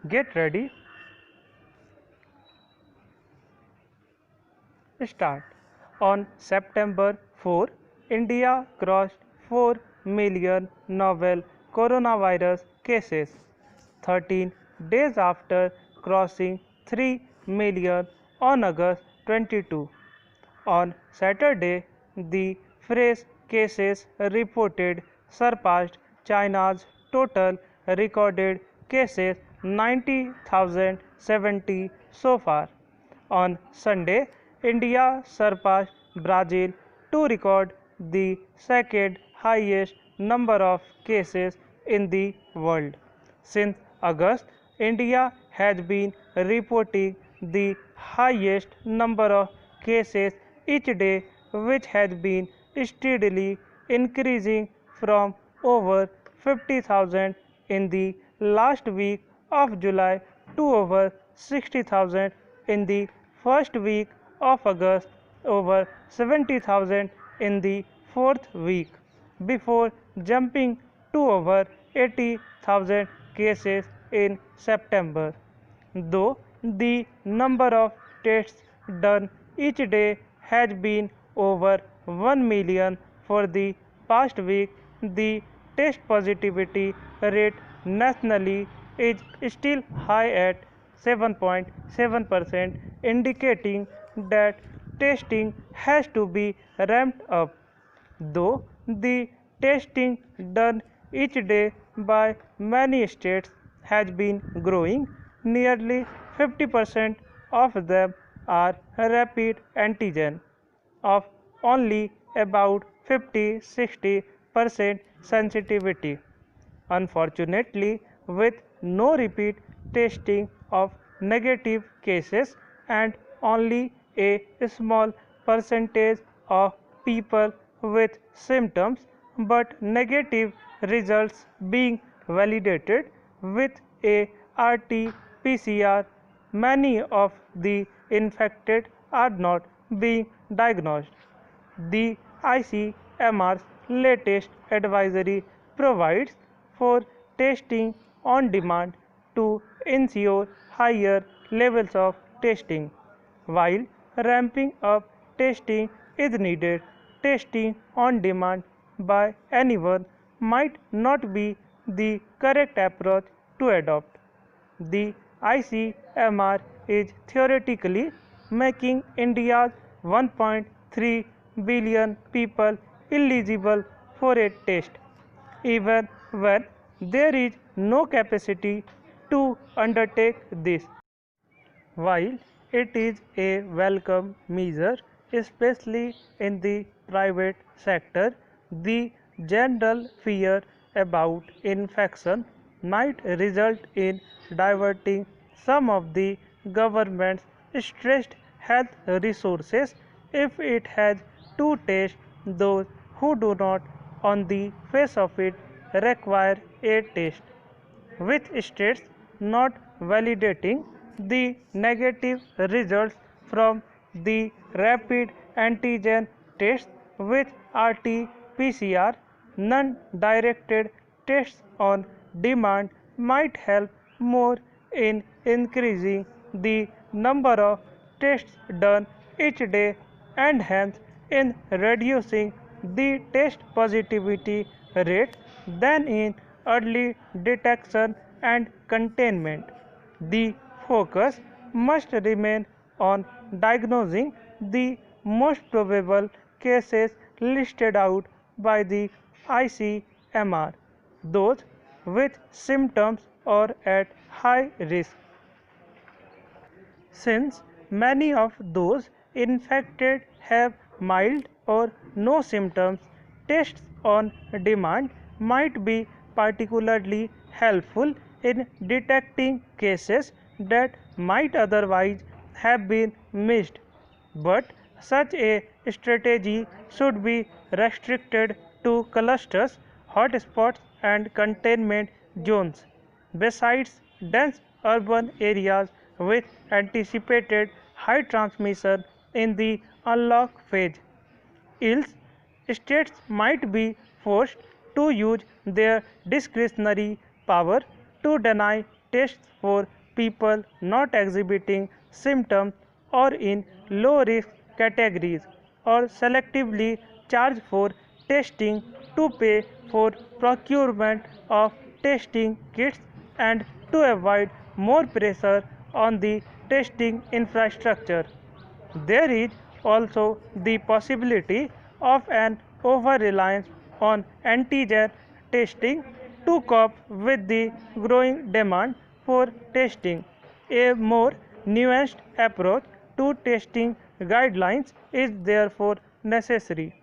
Get ready. Start. On September 4, India crossed 4 million novel coronavirus cases, 13 days after crossing 3 million on August 22. On Saturday, the fresh cases reported surpassed China's total recorded cases 90,070 so far. On Sunday, India surpassed Brazil to record the second highest number of cases in the world. Since August, India has been reporting the highest number of cases each day, which has been steadily increasing from over 50,000 in the last week of July to over 60,000 in the first week of August, over 70,000 in the fourth week, before jumping to over 80,000 cases in September. Though the number of tests done each day has been over 1 million for the past week, the test positivity rate nationally is still high at 7.7%, indicating that testing has to be ramped up. Though the testing done each day by many states has been growing, nearly 50% of them are rapid antigen, of only about 50-60% sensitivity. Unfortunately, with no repeat testing of negative cases and only a small percentage of people with symptoms but negative results being validated with a RT-PCR, many of the infected are not being diagnosed. The ICMR's latest advisory provides for testing on demand to ensure higher levels of testing. While ramping up testing is needed, testing on demand by anyone might not be the correct approach to adopt. The ICMR is theoretically making India's 1.3 billion people eligible for a test, even when there is no capacity to undertake this. While it is a welcome measure, especially in the private sector, the general fear about infection might result in diverting some of the government's stretched health resources if it has to test those who do not, on the face of it, require a test, with states not validating the negative results from the rapid antigen tests with RT-PCR. Non-directed tests on demand might help more in increasing the number of tests done each day and hence in reducing the test positivity rate than in early detection and containment. The focus must remain on diagnosing the most probable cases listed out by the ICMR, those with symptoms or at high risk. Since many of those infected have mild or no symptoms, tests on demand might be particularly helpful in detecting cases that might otherwise have been missed. But such a strategy should be restricted to clusters, hotspots, and containment zones. Besides dense urban areas with anticipated high transmission in the unlock phase, else states might be forced to use their discretionary power to deny tests for people not exhibiting symptoms or in low risk categories, or selectively charge for testing to pay for procurement of testing kits and to avoid more pressure on the testing infrastructure. There is also the possibility of an over-reliance on antigen testing to cope with the growing demand for testing. A more nuanced approach to testing guidelines is therefore necessary.